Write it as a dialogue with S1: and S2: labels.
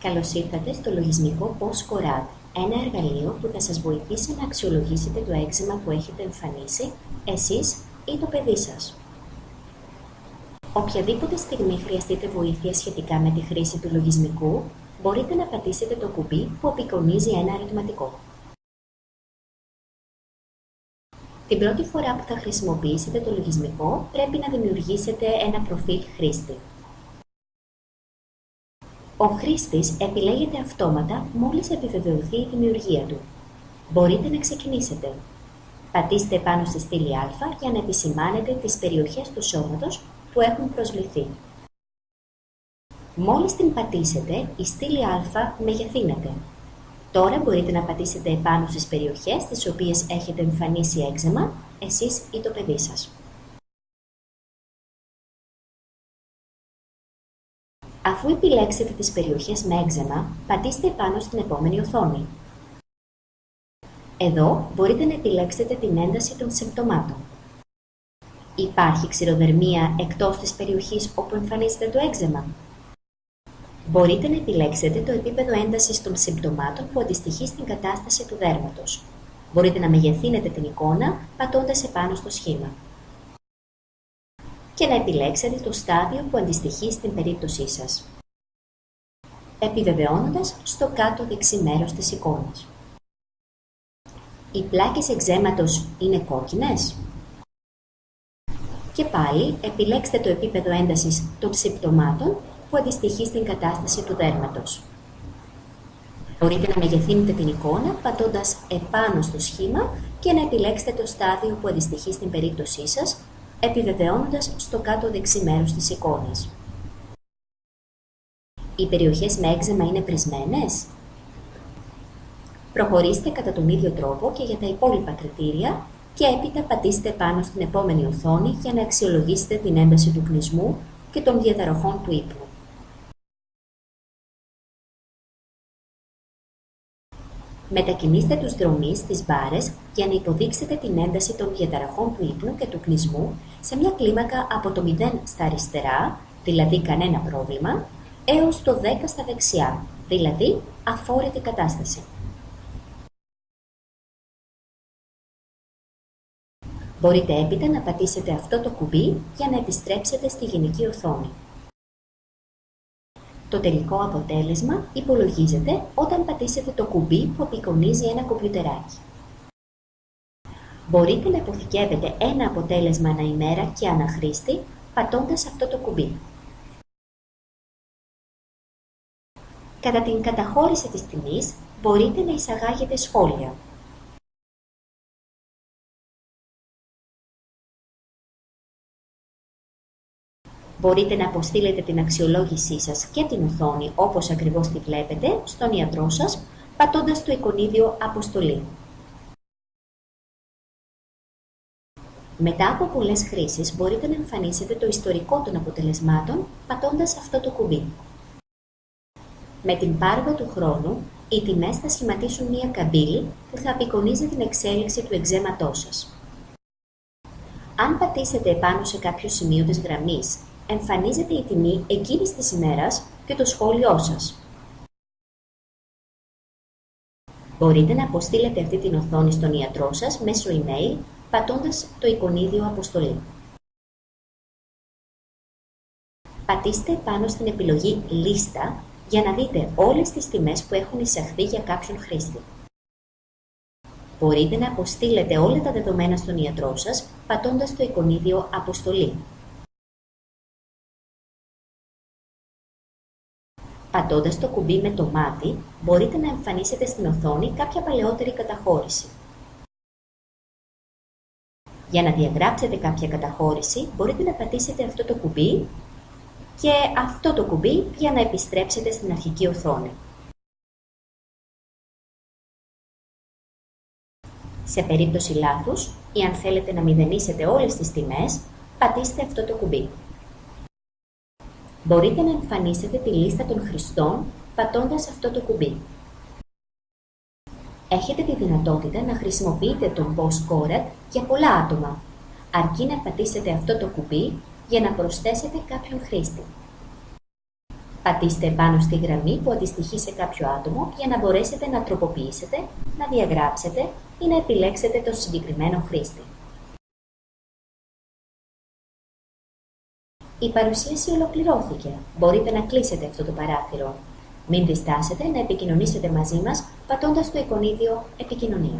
S1: Καλώς ήρθατε στο λογισμικό PostCorad, ένα εργαλείο που θα σας βοηθήσει να αξιολογήσετε το έξιμα που έχετε εμφανίσει εσείς ή το παιδί σας. Οποιαδήποτε στιγμή χρειαστείτε βοήθεια σχετικά με τη χρήση του λογισμικού, μπορείτε να πατήσετε το κουμπί που απεικονίζει ένα ερωτηματικό. Την πρώτη φορά που θα χρησιμοποιήσετε το λογισμικό, πρέπει να δημιουργήσετε ένα προφίλ χρήστη. Ο χρήστης επιλέγεται αυτόματα μόλις επιβεβαιωθεί η δημιουργία του. Μπορείτε να ξεκινήσετε. Πατήστε πάνω στη στήλη Α για να επισημάνετε τις περιοχές του σώματος που έχουν προσβληθεί. Μόλις την πατήσετε, η στήλη Α μεγεθύνεται. Τώρα μπορείτε να πατήσετε επάνω στις περιοχές στις οποίες έχετε εμφανίσει έξιμα, εσείς ή το παιδί σας. Αφού επιλέξετε τις περιοχές με έξιμα, πατήστε επάνω στην επόμενη οθόνη. Εδώ μπορείτε να επιλέξετε την ένταση των συμπτωμάτων. Υπάρχει ξηροδερμία εκτός της περιοχής όπου εμφανίζεται το έξιμα. Μπορείτε να επιλέξετε το επίπεδο έντασης των συμπτωμάτων που αντιστοιχεί στην κατάσταση του δέρματος. Μπορείτε να μεγεθύνετε την εικόνα πατώντας επάνω στο σχήμα. Και να επιλέξετε το στάδιο που αντιστοιχεί στην περίπτωσή σας, επιβεβαιώνοντας στο κάτω δεξί μέρος της εικόνας. Οι πλάκες εκζέματος είναι κόκκινες. Και πάλι επιλέξτε το επίπεδο έντασης των συμπτωμάτων που αντιστοιχεί στην κατάσταση του δέρματος. Μπορείτε να μεγεθύνετε την εικόνα πατώντας επάνω στο σχήμα και να επιλέξετε το στάδιο που αντιστοιχεί στην περίπτωσή σας, επιβεβαιώνοντας στο κάτω δεξί μέρος της εικόνας. Οι περιοχές με έξιμα είναι πρισμένες. Προχωρήστε κατά τον ίδιο τρόπο και για τα υπόλοιπα κριτήρια και έπειτα πατήστε πάνω στην επόμενη οθόνη για να αξιολογήσετε την ένταση του κνισμού και των διαταραχών του ύπνου. Μετακινήστε τους δρομείς στις μπάρες για να υποδείξετε την ένταση των διαταραχών του ύπνου και του κνισμού σε μια κλίμακα από το 0 στα αριστερά, δηλαδή κανένα πρόβλημα, έως το 10 στα δεξιά, δηλαδή αφόρητη κατάσταση. Μπορείτε έπειτα να πατήσετε αυτό το κουμπί για να επιστρέψετε στη γενική οθόνη. Το τελικό αποτέλεσμα υπολογίζεται όταν πατήσετε το κουμπί που απεικονίζει ένα κομπιουτεράκι. Μπορείτε να αποθηκεύετε ένα αποτέλεσμα ανά ημέρα και ανά χρήστη πατώντας αυτό το κουμπί. Κατά την καταχώρηση της τιμής μπορείτε να εισαγάγετε σχόλια. Μπορείτε να αποστείλετε την αξιολόγησή σας και την οθόνη όπως ακριβώς τη βλέπετε στον ιατρό σας, πατώντας το εικονίδιο «Αποστολή». Μετά από πολλές χρήσεις μπορείτε να εμφανίσετε το ιστορικό των αποτελεσμάτων πατώντας αυτό το κουμπί. Με την πάροδο του χρόνου, οι τιμές θα σχηματίσουν μία καμπύλη που θα απεικονίζει την εξέλιξη του εκζέματός σας. Αν πατήσετε επάνω σε κάποιο σημείο της γραμμής, εμφανίζεται η τιμή εκείνης της ημέρας και το σχόλιο σας. Μπορείτε να αποστείλετε αυτή την οθόνη στον ιατρό σας μέσω email πατώντας το εικονίδιο «Αποστολή». Πατήστε πάνω στην επιλογή «Λίστα» για να δείτε όλες τις τιμές που έχουν εισαχθεί για κάποιον χρήστη. Μπορείτε να αποστείλετε όλα τα δεδομένα στον ιατρό σας πατώντας το εικονίδιο «Αποστολή». Πατώντας το κουμπί με το μάτι, μπορείτε να εμφανίσετε στην οθόνη κάποια παλαιότερη καταχώρηση. Για να διαγράψετε κάποια καταχώρηση, μπορείτε να πατήσετε αυτό το κουμπί και αυτό το κουμπί για να επιστρέψετε στην αρχική οθόνη. Σε περίπτωση λάθους ή αν θέλετε να μηδενίσετε όλες τις τιμές, πατήστε αυτό το κουμπί. Μπορείτε να εμφανίσετε τη λίστα των χρηστών πατώντας αυτό το κουμπί. Έχετε τη δυνατότητα να χρησιμοποιείτε τον PostCorad για πολλά άτομα, αρκεί να πατήσετε αυτό το κουμπί για να προσθέσετε κάποιον χρήστη. Πατήστε πάνω στη γραμμή που αντιστοιχεί σε κάποιο άτομο για να μπορέσετε να τροποποιήσετε, να διαγράψετε ή να επιλέξετε το συγκεκριμένο χρήστη. Η παρουσίαση ολοκληρώθηκε. Μπορείτε να κλείσετε αυτό το παράθυρο. Μην διστάσετε να επικοινωνήσετε μαζί μας πατώντας το εικονίδιο «Επικοινωνία».